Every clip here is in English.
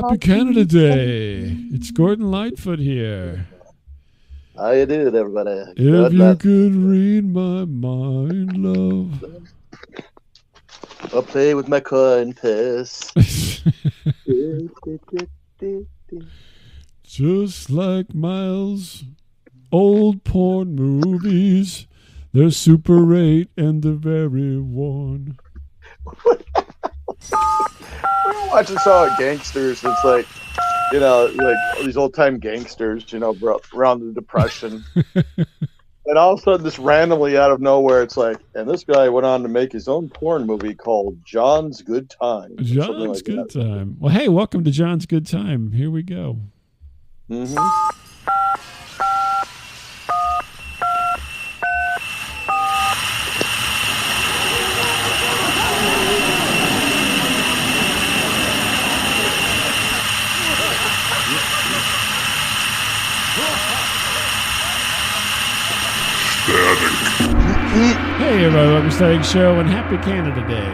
Happy Canada Day. It's Gordon Lightfoot here. How you doing, everybody? If you could read my mind, love. I'll play with my coin purse. Just like Miles' old porn movies, they're Super 8 and the very one. We're watching some gangsters. It's like, you know, like these old time gangsters, you know, around the Depression. And all of a sudden, this randomly out of nowhere, it's like, and this guy went on to make his own porn movie called John's Good Time. John's Good Time. Well, hey, welcome to John's Good Time. Here we go. Mm-hmm. Hey everybody, welcome to Static Show and Happy Canada Day.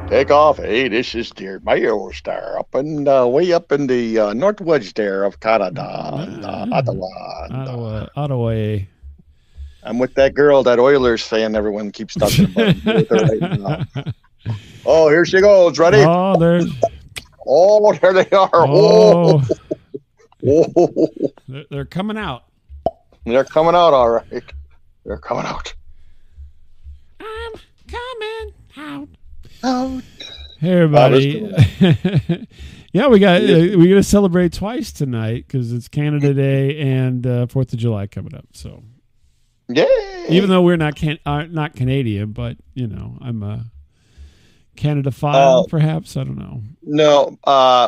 Take off. Hey, this is the Mayo Star up in way up in the northwest there of Canada, Ottawa. I'm with that girl, that Oilers fan everyone keeps talking about. With her right now. Oh, here she goes. Ready? Oh, there they are. Oh. Whoa. They're coming out. They're coming out, all right. They're coming out. I'm coming out. Out. Hey everybody. Yeah, we got to celebrate twice tonight because it's Canada Day and 4th of July coming up. So, yay! Even though we're not Canadian, but you know, I'm a Canada-phile, perhaps. I don't know. No,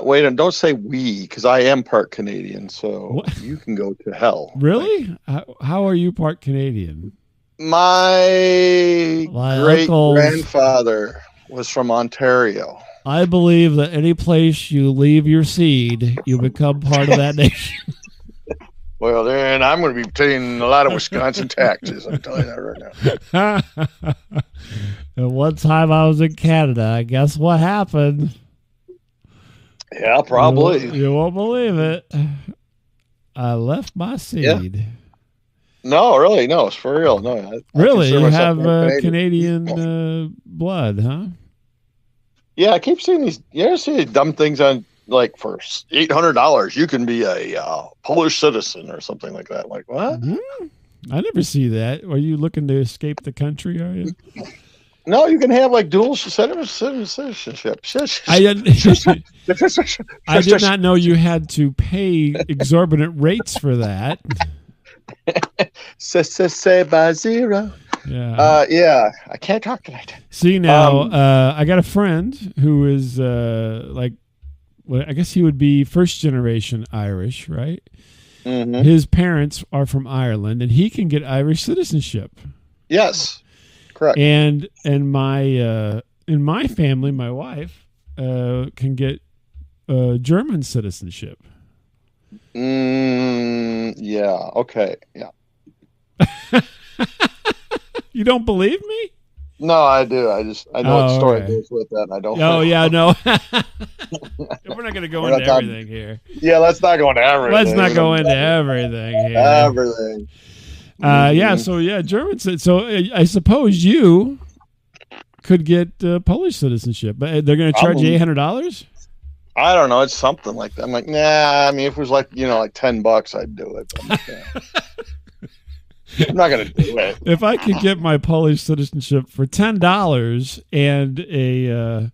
wait, and don't say we, because I am part Canadian, so what? You can go to hell. Really? How are you part Canadian? My great-grandfather was from Ontario. I believe that any place you leave your seed, you become part of that nation. Well, then I'm going to be paying a lot of Wisconsin taxes. I'm telling you that right now. And one time I was in Canada, guess what happened? Yeah, probably. You won't believe it. I left my seed. Yeah. No, really, no, it's for real. No, really, you have Canadian blood, huh? Yeah, I keep seeing these. You ever see dumb things on? Like for $800, you can be a Polish citizen or something like that. Like what? Mm-hmm. I never see that. Are you looking to escape the country? Are you? No, you can have like dual citizenship. I did not know you had to pay exorbitant rates for that. Say by zero. Yeah. Yeah. I can't talk tonight. See now, I got a friend who is well, I guess he would be first generation Irish, right? Mm-hmm. His parents are from Ireland, and he can get Irish citizenship. Yes, correct. And my in my family, my wife can get German citizenship. Yeah. Okay. Yeah. You don't believe me? No, I do. I know what story goes with that. And I don't. Oh yeah, no. We're not going to go into everything here. Yeah, let's not go into everything. Let's not go into everything here. Everything. Yeah. So yeah, German. So I suppose you could get Polish citizenship, but they're going to charge you $800. I don't know. It's something like that. I'm like, nah. I mean, if it was like like $10, I'd do it. But I'm not going to do it. If I could get my Polish citizenship for $10 and a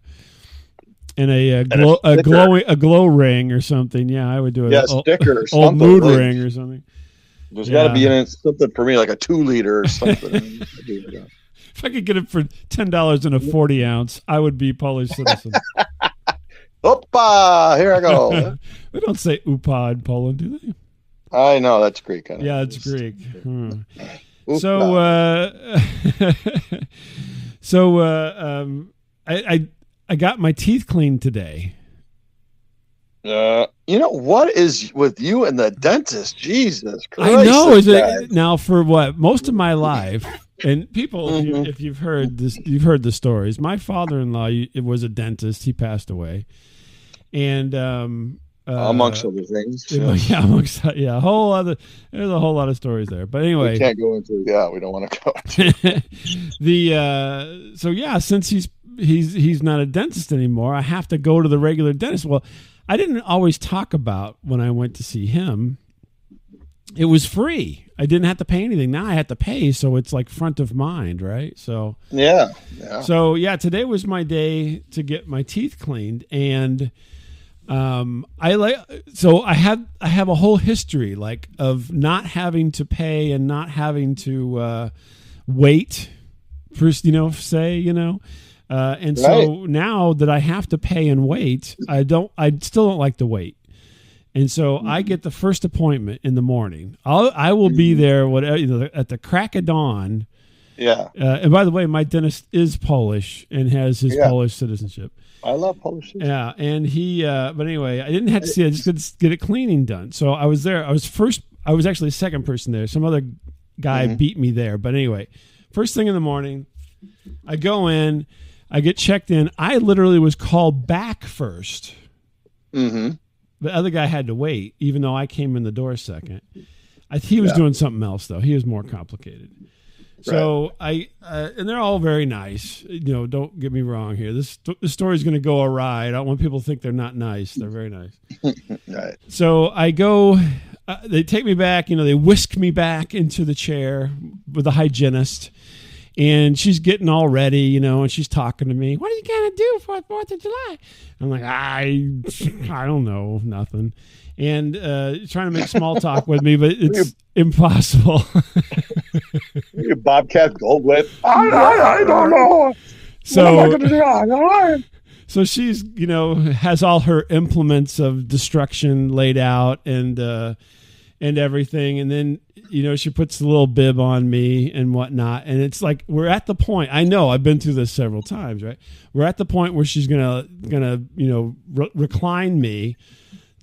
glow ring or something, yeah, I would do it. Yeah, a sticker or something. Old mood ring or something. There's got to be something for me, like a 2-liter or something. If I could get it for $10 and a 40 ounce, I would be Polish citizen. Opa! Here I go. They don't say upa in Poland, do they? I know, that's Greek. Yeah, it's Greek. I got my teeth cleaned today. What is with you and the dentist? Jesus Christ! I know. Is it now for what? Most of my life, and people, if you've heard this, you've heard the stories. My father-in-law was a dentist. He passed away. And amongst other things. Yeah, there's a whole lot of stories there. But anyway, we can't go into. Yeah, we don't want to go. Since he's not a dentist anymore, I have to go to the regular dentist. Well, I didn't always talk about when I went to see him. It was free. I didn't have to pay anything. Now I have to pay, so it's like front of mind, right? So yeah. So today was my day to get my teeth cleaned, and I have a whole history of not having to pay and not having to wait for So now that I have to pay and wait, I still don't like to wait. And so I get the first appointment in the morning. I will be there at the crack of dawn. Yeah. And by the way, my dentist is Polish and has his Polish citizenship. I love Polish. Yeah, and he. But anyway, I didn't have to see it. I just had to get a cleaning done. So I was there. I was actually the second person there. Some other guy beat me there. But anyway, first thing in the morning, I go in. I get checked in. I literally was called back first. Mm-hmm. The other guy had to wait, even though I came in the door second. He was doing something else, though. He was more complicated. So and they're all very nice. Don't get me wrong here. This story is going to go awry. I don't want people to think they're not nice. They're very nice. Right. So I go. They take me back. They whisk me back into the chair with the hygienist. And she's getting all ready, and she's talking to me. What are you going to do for 4th of July? I'm like, I don't know, nothing. And trying to make small talk with me, but it's impossible. You Bobcat Goldthwait. I don't know. So, what am I going to do? I don't know. So she's, has all her implements of destruction laid out and everything. And then, she puts the little bib on me and whatnot. And it's like, we're at the point, I know I've been through this several times, right? We're at the point where she's going to recline me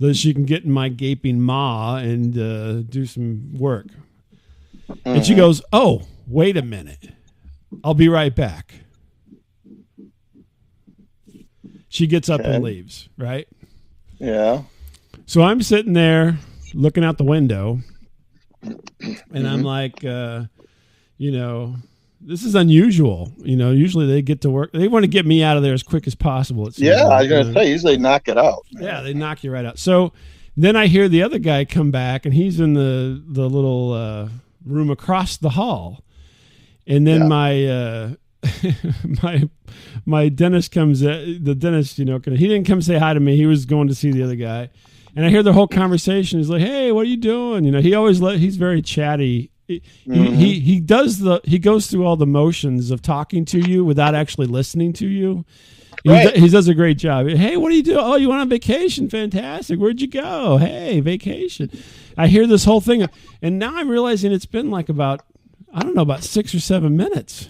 so that she can get in my gaping maw and do some work. Mm-hmm. And she goes, oh, wait a minute. I'll be right back. She gets up and leaves, right? Yeah. So I'm sitting there looking out the window, and I'm like, this is unusual. Usually they get to work. They want to get me out of there as quick as possible. I was going to say, usually knock it out. Yeah, they knock you right out. So then I hear the other guy come back, and he's in the little room across the hall. And then my dentist comes. The dentist, he didn't come say hi to me. He was going to see the other guy. And I hear the whole conversation. He's like, "Hey, what are you doing?" He's very chatty. He goes through all the motions of talking to you without actually listening to you. He does a great job. Hey, what are you doing? Oh, you went on vacation? Fantastic. Where'd you go? Hey, vacation. I hear this whole thing, and now I'm realizing it's been like about 6 or 7 minutes.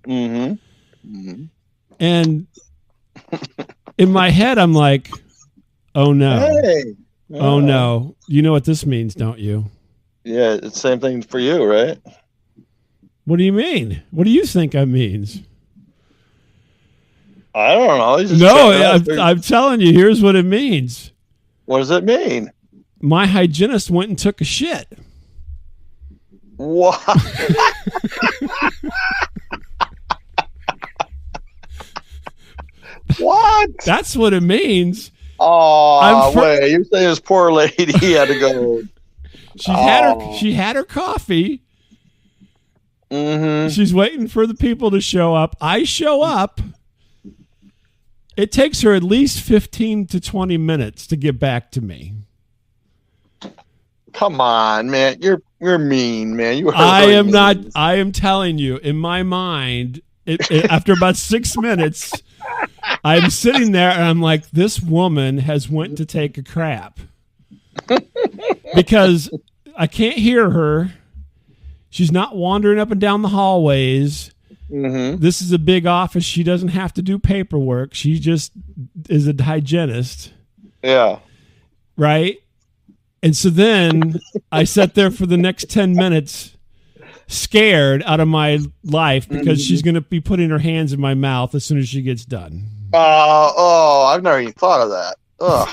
Mm-hmm. Mm-hmm. And in my head, I'm like, "Oh no." Hey. Oh no. You know what this means, don't you? Yeah, it's the same thing for you, right? What do you mean? What do you think it means? I don't know. I'm telling you, here's what it means. What does it mean? My hygienist went and took a shit. What? What? That's what it means. Oh, wait! You say this poor lady had to go. She had her coffee. Mm-hmm. She's waiting for the people to show up. I show up. It takes her at least 15 to 20 minutes to get back to me. Come on, man! You're mean, man. I am not. I am telling you, in my mind, after about 6 minutes. I'm sitting there and I'm like, this woman has went to take a crap because I can't hear her. She's not wandering up and down the hallways. Mm-hmm. This is a big office. She doesn't have to do paperwork. She just is a hygienist. Yeah. Right. And so then I sat there for the next 10 minutes scared out of my life because she's going to be putting her hands in my mouth as soon as she gets done. I've never even thought of that. Ugh.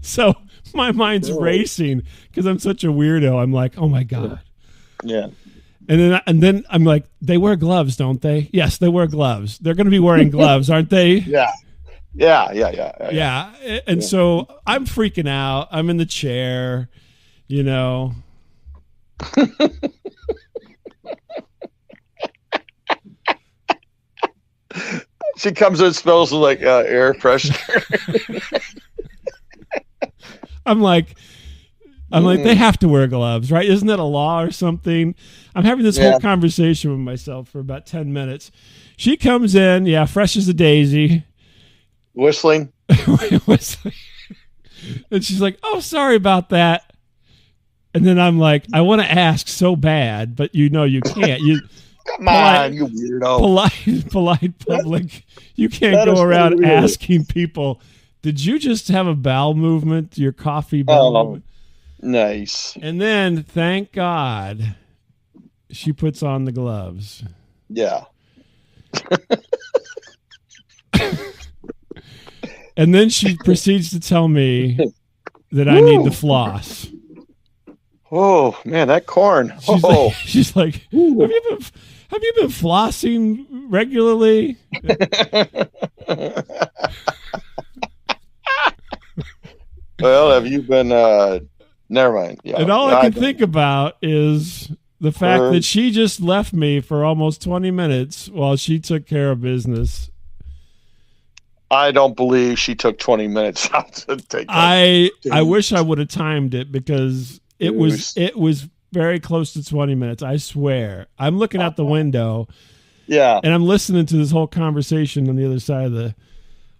So my mind's racing because I'm such a weirdo. I'm like, oh my God. Yeah. And then I'm like, they wear gloves, don't they? Yes, they wear gloves. They're going to be wearing gloves, aren't they? Yeah. Yeah. And so I'm freaking out. I'm in the chair, you know. She comes in, smells like air freshener. I'm like, they have to wear gloves, right? Isn't that a law or something? I'm having this whole conversation with myself for about 10 minutes. She comes in, fresh as a daisy. Whistling. Whistling. And she's like, oh, sorry about that. And then I'm like, I want to ask so bad, but you can't. Come on, you weirdo. Polite public. You can't go around asking people, did you just have a bowel movement? Your coffee bowel movement? Nice. And then, thank God, she puts on the gloves. Yeah. And then she proceeds to tell me that I need to floss. Oh man, that corn. She's like, have you been flossing regularly? Well, have you been? Never mind. Yeah. And all I can think about is the fact that she just left me for almost 20 minutes while she took care of business. I don't believe she took 20 minutes out to take. I wish I would have timed it because it was very close to 20 minutes. I swear. I'm looking out the window. Yeah. And I'm listening to this whole conversation on the other side of the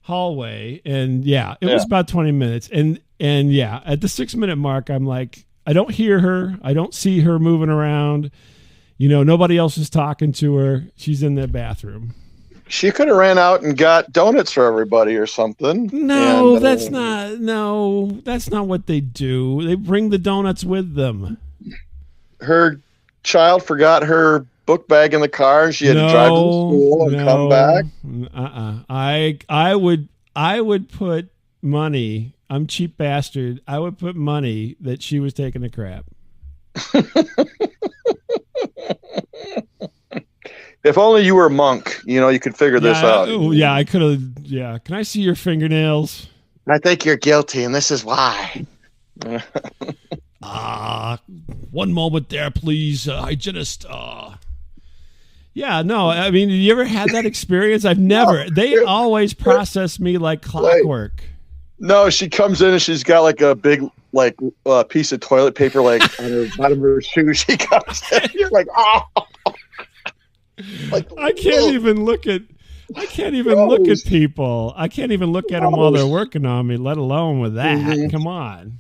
hallway. And it was about 20 minutes. And at the 6-minute mark, I'm like, I don't hear her. I don't see her moving around. Nobody else is talking to her. She's in the bathroom. She could have ran out and got donuts for everybody or something. No, that's not what they do. They bring the donuts with them. Her child forgot her book bag in the car. She had to drive to school and come back. I would put money. I'm a cheap bastard. I would put money that she was taking a crap. If only you were a monk, you could figure this out. Yeah, I could have. Yeah. Can I see your fingernails? I think you're guilty, and this is why. One moment there, please. Hygienist. Yeah, no, I mean, you ever had that experience? I've never. They always process me like clockwork. No, she comes in and she's got like a big piece of toilet paper on her bottom of her shoe. She comes in, you're like, oh. I can't even look at people. I can't even look at them while they're working on me, let alone with that. Mm-hmm. Come on.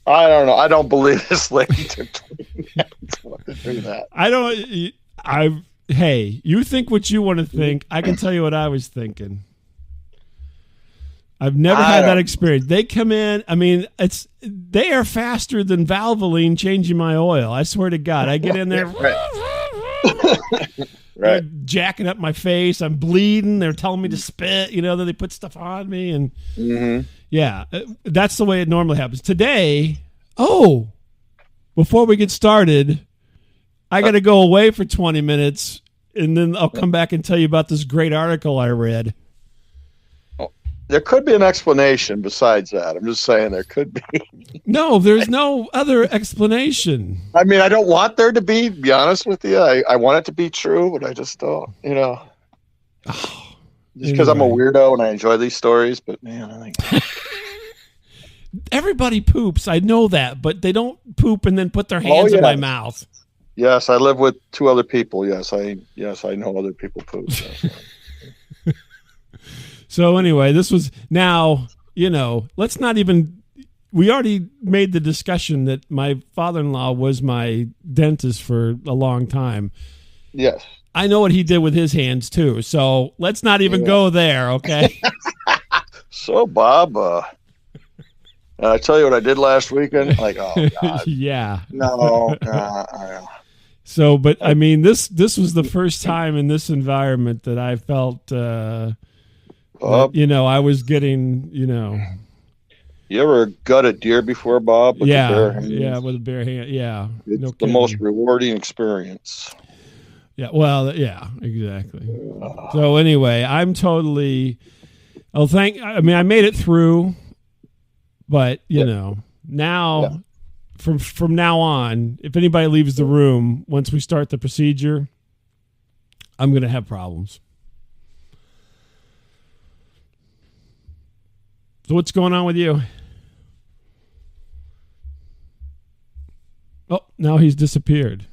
I don't know. I don't believe this lady took 20 minutes to do that. Hey, you think what you want to think. I can tell you what I was thinking. I've never had that experience. They come in. I mean, they are faster than Valvoline changing my oil. I swear to God. I get in there. They're jacking up my face. I'm bleeding. They're telling me to spit. Then they put stuff on me. And that's the way it normally happens. Today, before we get started, I got to go away for 20 minutes. And then I'll come back and tell you about this great article I read. There could be an explanation besides that. I'm just saying there could be. No, there's no other explanation. I mean, I don't want there to be honest with you. I want it to be true, but I just don't, just because I'm a weirdo and I enjoy these stories. But man, I think everybody poops. I know that, but they don't poop and then put their hands in my mouth. Yes, I live with 2 other people. Yes, I know other people poop. So anyway, this was now, let's not even, we already made the discussion that my father-in-law was my dentist for a long time. Yes. I know what he did with his hands too. So let's not even go there. Okay. So Bob, I tell you what I did last weekend. Like, oh God. Yeah. No. So, but I mean, this was the first time in this environment that I felt, Bob, I was getting, you ever gut a deer before, Bob? With the bare hands? with a bare hand. Yeah. It's No the most rewarding experience. Yeah. Well, yeah, exactly. So anyway, I'm totally, I made it through, but now from now on, if anybody leaves the room, once we start the procedure, I'm going to have problems. So what's going on with you? Oh, now he's disappeared.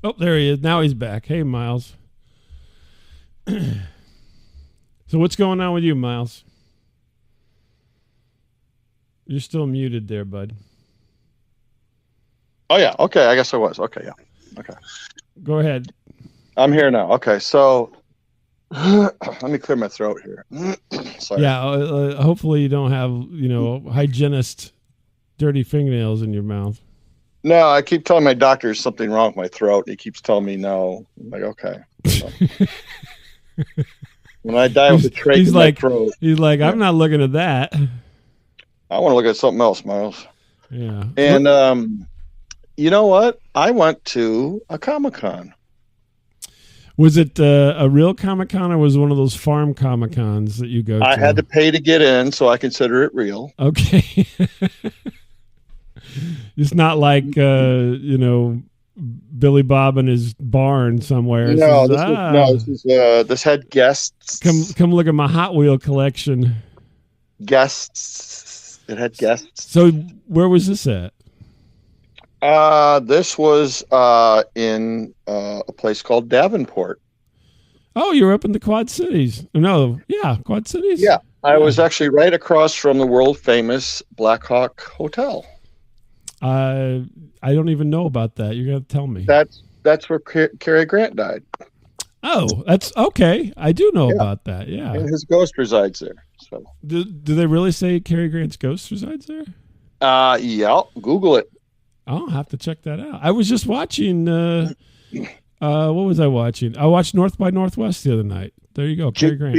Oh, there he is. Now he's back. Hey, Miles. So what's going on with you, Miles? You're still muted there, bud. Oh, yeah. Okay. I guess I was. Okay. Yeah. Okay. Go ahead. I'm here now. Okay. So let me clear my throat here. Sorry. Yeah. Hopefully you don't have, hygienist dirty fingernails in your mouth. No, I keep telling my doctor there's something wrong with my throat. He keeps telling me no. I'm like, okay. So. When I die with a trach in my throat. He's like, I'm not looking at that. I want to look at something else, Miles. Yeah. And you know what? I went to a Comic-Con. Was it a real Comic-Con or was it one of those farm Comic-Cons that you go to? I had to pay to get in, so I consider it real. Okay. It's not like, Billy Bob in his barn somewhere. No, this had guests. Come look at my Hot Wheel collection. Guests. It had guests. So where was this at? This was in a place called Davenport. Oh, you're up in the Quad Cities. No, yeah, Quad Cities. Yeah, I was actually right across from the world famous Black Hawk Hotel. I don't even know about that. You're gonna tell me. That's where Cary Grant died. Oh, that's okay. I do know about that. Yeah, and his ghost resides there. So, do they really say Cary Grant's ghost resides there? Yeah. Google it. I'll have to check that out. I was just watching. What was I watching? I watched North by Northwest the other night. There you go, Cary Grant.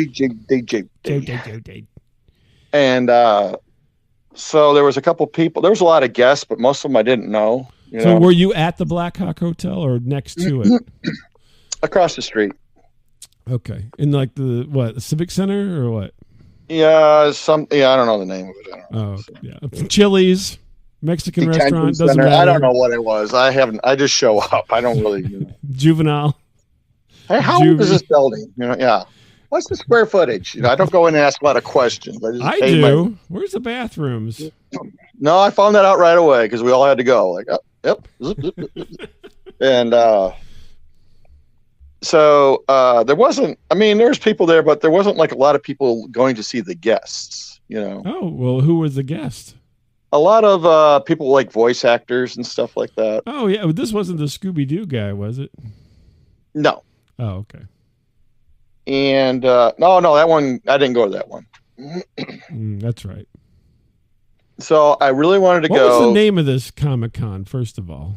And so there was a couple people. There was a lot of guests, but most of them I didn't know. So were you at the Black Hawk Hotel or next to it? Across the street. Okay, in like the Civic Center or what? Yeah, I don't know the name of it. I don't know. Oh, yeah, Chili's. Mexican Detention restaurant doesn't center. matter. I don't know what it was. I just show up. I don't really. Juvenile. Hey, how old is this building? Yeah. What's the square footage? I don't go in and ask a lot of questions. I do. Where's the bathrooms? No, I found that out right away because we all had to go. Like, oh, yep. Zip, zip, zip, zip. And so there wasn't. I mean, there was people there, but there wasn't like a lot of people going to see the guests. Oh well, who was the guest? A lot of people like voice actors and stuff like that. Oh, yeah. This wasn't the Scooby-Doo guy, was it? No. Oh, okay. And no, that one, I didn't go to that one. That's right. So I really wanted to go. What was the name of this Comic-Con, first of all?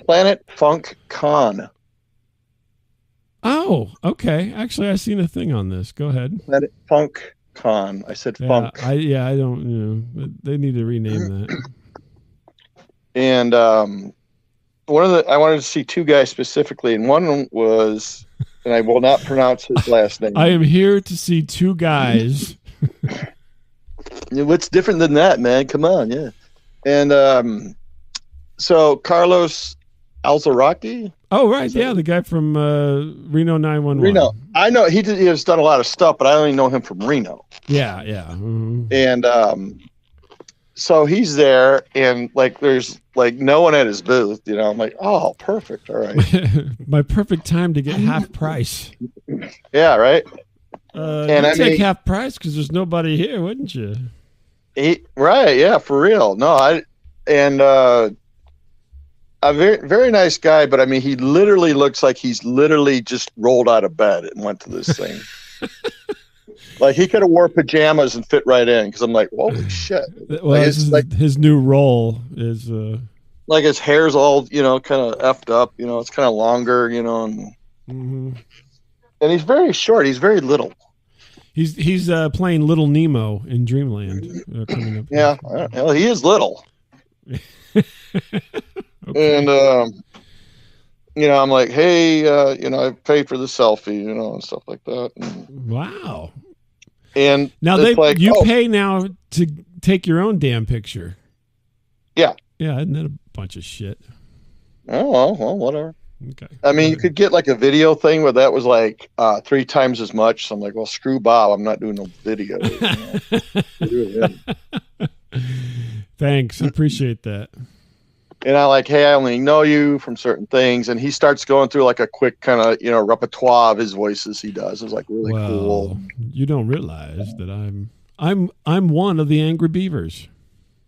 Planet Funk Con. Oh, okay. Actually, I seen a thing on this. Go ahead. Planet Funk Con. I said funk. I don't. They need to rename that. And I wanted to see two guys specifically, and one was, and I will not pronounce his last name. I am here to see two guys. What's different than that, man? Come on, yeah. And so Carlos Alzaraki. Oh, right. Yeah, the guy from Reno 911. Reno. I know he has done a lot of stuff, but I only know him from Reno. Yeah. Mm-hmm. And so he's there, and like there's like no one at his booth. I'm like, oh, perfect. All right. My perfect time to get half price. Yeah, right. And I'd take half price because there's nobody here, wouldn't you? Right. Yeah, for real. No, a very, very nice guy, but I mean, he literally looks like he's literally just rolled out of bed and went to this thing. Like he could have wore pajamas and fit right in because I'm like, holy shit. Well, like, his new role is like his hair's all kind of effed up. It's kind of longer. And mm-hmm. And he's very short. He's very little. He's playing Little Nemo in Dreamland. Coming up. Yeah, well, he is little. Okay. And I'm like, hey, I paid for the selfie, and stuff like that. Wow. And now you pay now to take your own damn picture. Yeah. Yeah, isn't that a bunch of shit? Oh, well, whatever. Okay. I mean, you could get like a video thing where that was like 3 times as much. So I'm like, well, screw Bob. I'm not doing no video. Thanks. I appreciate that. And I like, hey, I only know you from certain things. And he starts going through like a quick kind of, repertoire of his voices he does. It's like really cool. You don't realize that I'm one of the Angry Beavers.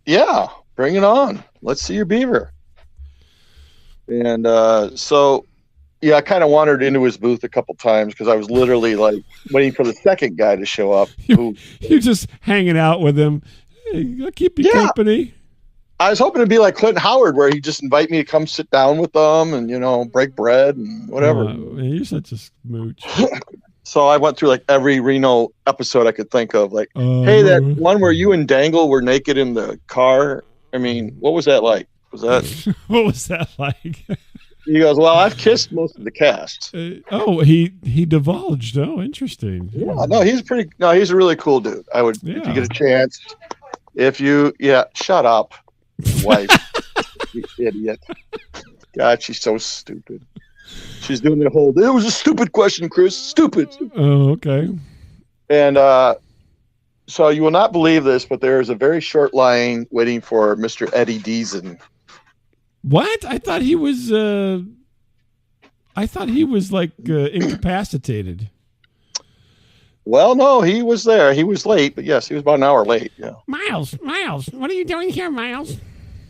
Yeah, bring it on. Let's see your beaver. And so, I kind of wandered into his booth a couple times because I was literally like waiting for the second guy to show up. You're just hanging out with him. Hey, I'll keep you company. I was hoping to be like Clinton Howard, where he'd just invite me to come sit down with them and, break bread and whatever. Man, you're such a smooch. So I went through like every Reno episode I could think of. Like, hey, that one where you and Dangle were naked in the car. I mean, what was that like? What was that like? He goes, well, I've kissed most of the cast. He divulged. Oh, interesting. Yeah, no, he's a really cool dude. I would, if you get a chance, shut up, wife, you idiot. God, she's so stupid. She's doing the whole, it was a stupid question, Chris. Stupid. Oh, okay. And so you will not believe this, but there is a very short line waiting for Mr. Eddie Deason. What? I thought he was like incapacitated. Well, no, he was there. He was late, but yes, he was about an hour late. Yeah. Miles, what are you doing here, Miles?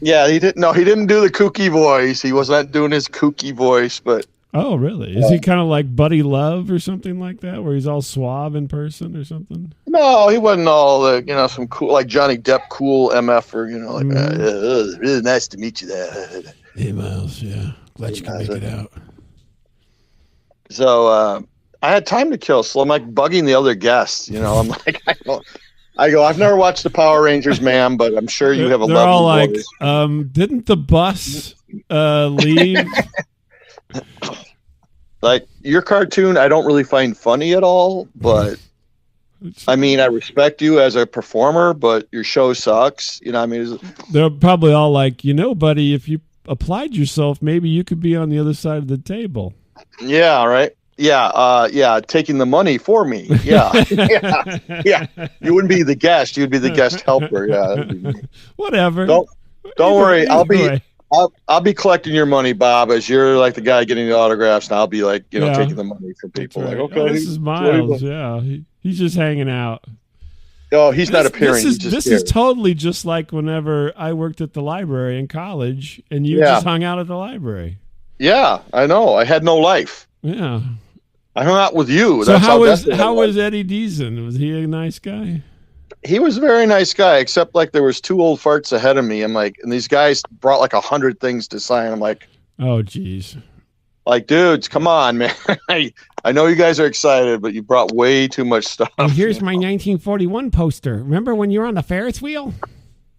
Yeah, he didn't do the kooky voice. He was not doing his kooky voice, but. Oh, really? Is he kind of like Buddy Love or something like that, where he's all suave in person or something? No, he wasn't all the, some cool, like Johnny Depp, cool MF or, really nice to meet you there. Hey, Miles, yeah. Glad you could make it out. So I had time to kill, so I'm like bugging the other guests. I'm like, I go, I've never watched the Power Rangers, ma'am, but I'm sure you have a They're lovely all like, voice. Didn't the bus leave? Like, your cartoon, I don't really find funny at all, but I mean, I respect you as a performer, but your show sucks. They're probably all like, buddy, if you applied yourself, maybe you could be on the other side of the table. Yeah, right. Yeah, taking the money for me. Yeah. yeah. You wouldn't be the guest, you'd be the guest helper. Yeah. That'd be me. Whatever. Don't worry. I'll be collecting your money, Bob, as you're like the guy getting the autographs, and I'll be like, taking the money from people. Right. Like, okay, this is Miles. Yeah, he's just hanging out. Oh, he's not appearing. This is totally just like whenever I worked at the library in college, and you just hung out at the library. Yeah, I know. I had no life. Yeah, I hung out with you. So how was Eddie Deason? Was he a nice guy? He was a very nice guy, except like there was 2 old farts ahead of me. I'm like, and these guys brought like 100 things to sign. I'm like, oh, geez. Like, dudes, come on, man. I know you guys are excited, but you brought way too much stuff. And here's my 1941 poster. Remember when you were on the Ferris wheel?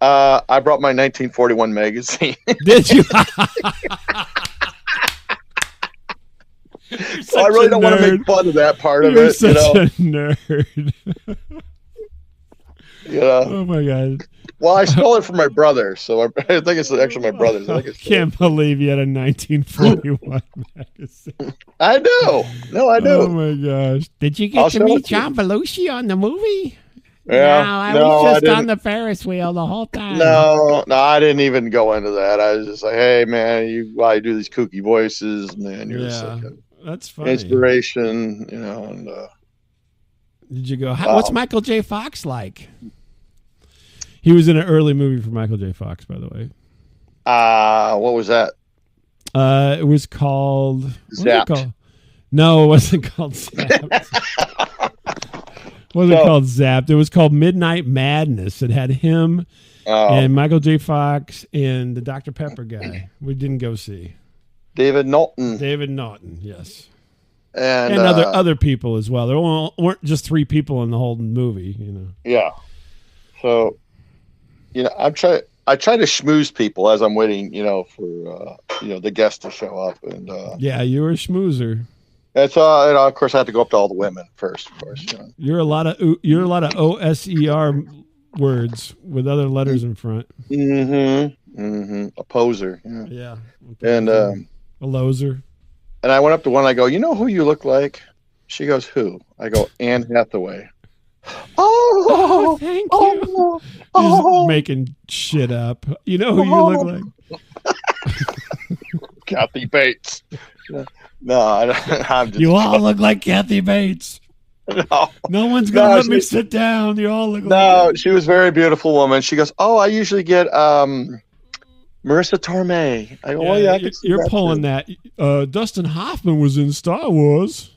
I brought my 1941 magazine. Did you? I really don't want to make fun of that part of it. Such a nerd. Oh my god. Well, I stole it from my brother, so I think it's actually my brother's. I can't believe you had a 1941 magazine. I do. No, I do. Oh my gosh. Did you get to meet John Belushi on the movie? Yeah. No, I was just on the Ferris wheel the whole time. No, I didn't even go into that. I was just like, hey, man, while you do these kooky voices, man, you're just like that's funny. Inspiration, and did you go, what's Michael J. Fox like? He was in an early movie for Michael J. Fox, by the way. What was that? It was called Zapped. No, it wasn't called Zapped. It wasn't called Zapped. It was called Midnight Madness. It had him and Michael J. Fox and the Dr. Pepper guy. We didn't go see. David Naughton. David Naughton, yes. and other people as well. There weren't just 3 people in the whole movie, you know. Yeah. So, you know, I try to schmooze people as I'm waiting, you know, for the guests to show up, and yeah, you're a schmoozer. And so, of course, I have to go up to all the women first, of course. You know. You're a lot of OSER words with other letters in front. A poser. Yeah. And a loser. And I went up to one. I go, you know who you look like? She goes, who? I go, Anne Hathaway. Oh, thank you. Just making shit up. You know who you look like? Kathy Bates. No, I'm just. You all look like Kathy Bates. No one's gonna let me sit down. You all look like. No, she was a very beautiful woman. She goes, oh, I usually get Marissa Tomei. I go, well, yeah, you're pulling that. Dustin Hoffman was in Star Wars.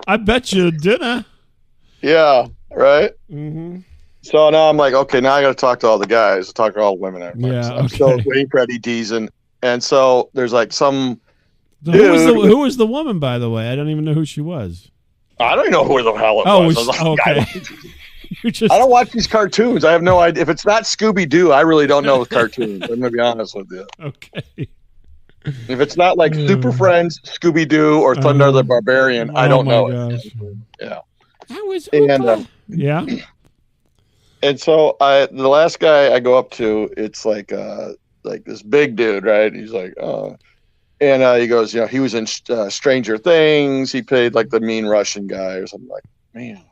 I bet you dinner. Yeah, right. Mm-hmm. So now I'm like, okay, now I got to talk to all the guys, talk to all the women. Yeah, so I'm still waiting for Eddie Deason, and so there's like some. Who was the woman, by the way? I don't even know who she was. I don't know who the hell it was. Okay. I don't watch these cartoons. I have no idea. If it's not Scooby-Doo, I really don't know cartoons. I'm going to be honest with you. Okay. If it's not like Super Friends, Scooby-Doo, or Thunder the Barbarian, I don't know. Gosh. Yeah. That was yeah. And so the last guy I go up to, it's like this big dude, right? He's like, and he goes, you know, he was in Stranger Things. He played like the mean Russian guy or something. Like, man.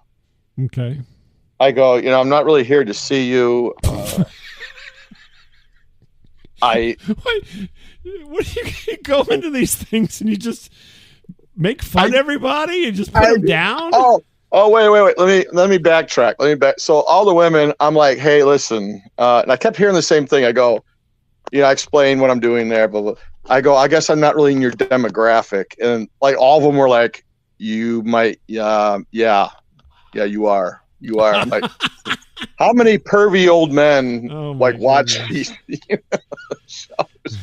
Okay. I go, you know, I'm not really here to see you. What do you go into these things and you just make fun of everybody and just put them down? Oh, wait. Let me backtrack. So all the women, I'm like, hey, listen. And I kept hearing the same thing. I go, you know, I explain what I'm doing there, but I go, I guess I'm not really in your demographic. And like all of them were like, you might, yeah, you are. I'm like, how many pervy old men watch these shows?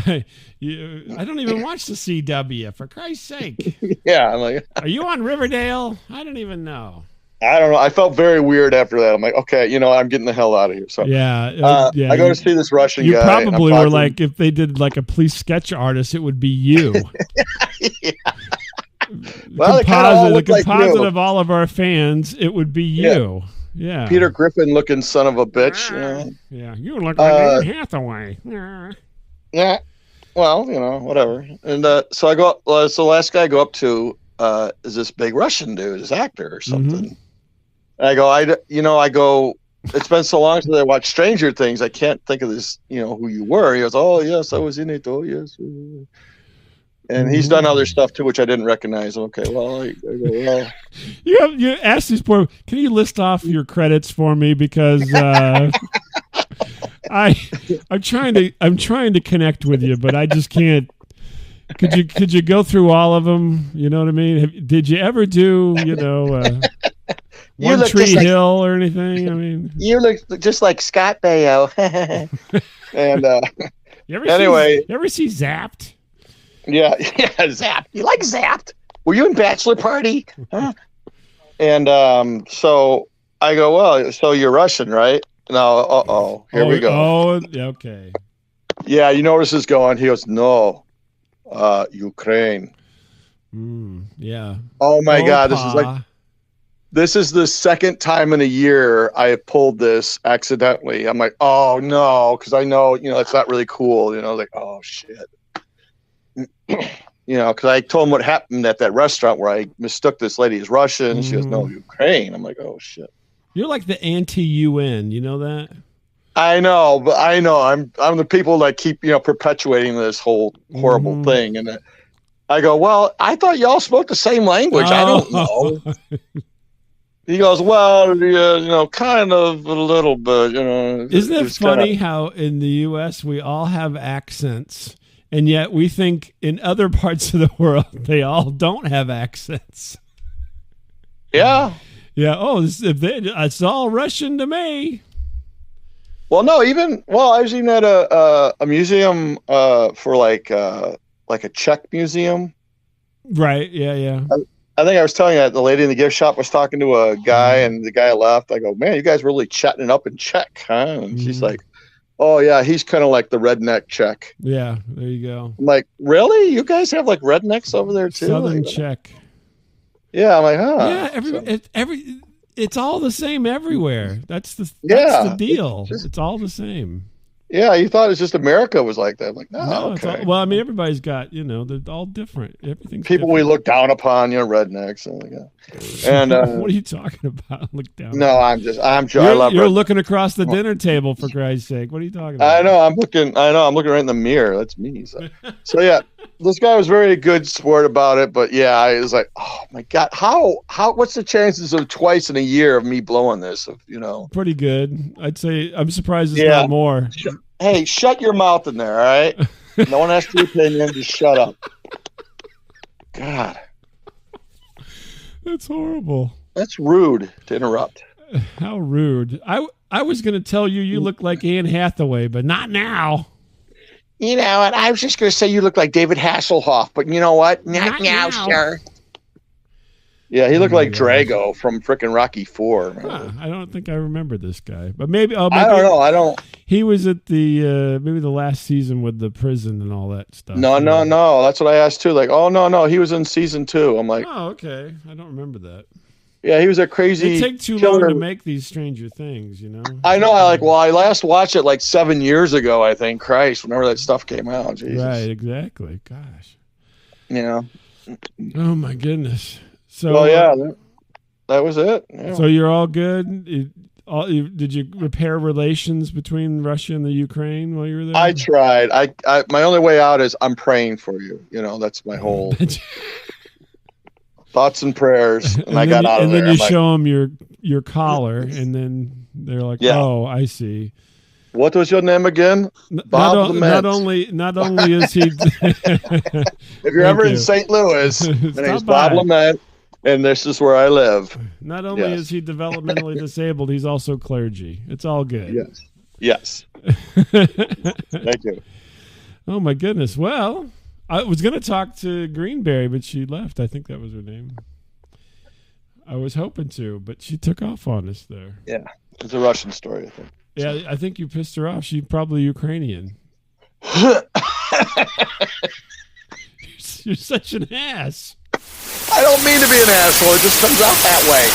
I don't even watch the CW, for Christ's sake. Yeah, I'm like, are you on Riverdale? I don't even know. I don't know. I felt very weird after that. I'm like, okay, you know, I'm getting the hell out of here. So yeah, I go to see this Russian guy. You probably were like, if they did like a police sketch artist, it would be you. Yeah. Well, the composite of all of our fans, it would be you. Yeah. Peter Griffin looking son of a bitch. Yeah. You look like Anne Hathaway. Yeah. Well, you know, whatever. And so I go. So the last guy I go up to is this big Russian dude, this actor or something. Mm-hmm. And I go. It's been so long since I watched Stranger Things. I can't think of this. You know who you were. He goes, oh yes, I was in it. Oh yes. And he's done other stuff too, which I didn't recognize. Okay, well, I go, well. You asked these poor. Can you list off your credits for me, because I'm trying to connect with you, but I just can't. Could you go through all of them? You know what I mean? Did you ever do One Tree Hill or anything? I mean, you look just like Scott Baio. And you ever see Zapped? Yeah, Zapped. You like Zapped? Were you in Bachelor Party? Huh? And so I go, well, so you're Russian, right? No, here we go. Oh, okay. Yeah, you know where this is going. He goes, no, Ukraine. Yeah. Oh my God, this is the second time in a year I have pulled this accidentally. I'm like, oh no, because I know, you know, it's not really cool. You know, like, oh shit. You know, because I told him what happened at that restaurant where I mistook this lady as Russian. She goes, no, Ukraine. I'm like, oh shit. You're like the anti-UN. You know that? I know, but I know I'm the people that keep, you know, perpetuating this whole horrible thing. And I go, well, I thought y'all spoke the same language. I don't know. He goes, well, yeah, you know, kind of a little bit, you know. Isn't it funny how in the U.S. we all have accents? And yet we think in other parts of the world, they all don't have accents. Yeah. Yeah. Oh, it's all Russian to me. Well, no, I was even at a museum for like a Czech museum. Right. Yeah. Yeah. I think I was telling you that the lady in the gift shop was talking to a guy, and the guy left. I go, man, you guys really chatting it up in Czech, huh? And she's like, oh yeah, he's kind of like the redneck Czech. Yeah. There you go. I'm like, really? You guys have like rednecks over there too? Southern like, Czech. Yeah, I'm like, huh? Yeah. It's all the same everywhere. That's the deal. It's all the same. Yeah, you thought it's just America was like that. I'm like, no, okay. Well, I mean, everybody's got, they're all different. Everything's people different. We look down upon, rednecks. And what are you talking about? Look down. No, I love. You're looking across the dinner table, for Christ's sake. What are you talking about? I know. I'm looking right in the mirror. That's me. So yeah, this guy was very good sport about it. But yeah, I was like, oh my god, how? What's the chances of twice in a year of me blowing this? Pretty good. I'd say. I'm surprised it's not more. Hey, shut your mouth in there, all right? No one has your opinion. Just shut up. God. That's horrible. That's rude to interrupt. How rude. I was going to tell you look like Anne Hathaway, but not now. You know what? I was just going to say you look like David Hasselhoff, but you know what? Not now, sir. Yeah, he looked like Drago from frickin' Rocky IV. I don't think I remember this guy, but maybe. I don't know. He was at the maybe the last season with the prison and all that stuff. No. That's what I asked too. Like, oh no, he was in season 2. I'm like, oh okay, I don't remember that. Yeah, he was a crazy. They take too long to make these Stranger Things, I know. I last watched it like 7 years ago. I think. Christ, whenever that stuff came out. Jesus. Right. Exactly. Gosh. Oh my goodness. So, that was it. Yeah. So you're all good. Did you repair relations between Russia and the Ukraine while you were there? I tried. My only way out is I'm praying for you. That's my whole thoughts and prayers. And I got out of there. And then you show them your collar, and then they're like, "Oh, I see." What was your name again? Bob the Not only is he. If you're ever in St. Louis, my name's Bob Lament. And this is where I live. Not only is he developmentally disabled, he's also clergy. It's all good. Yes. Thank you. Oh, my goodness. Well, I was going to talk to Greenberry, but she left. I think that was her name. I was hoping to, but she took off on us there. Yeah. It's a Russian story, I think. Yeah, I think you pissed her off. She's probably Ukrainian. You're such an ass. I don't mean to be an asshole. It just comes out that way.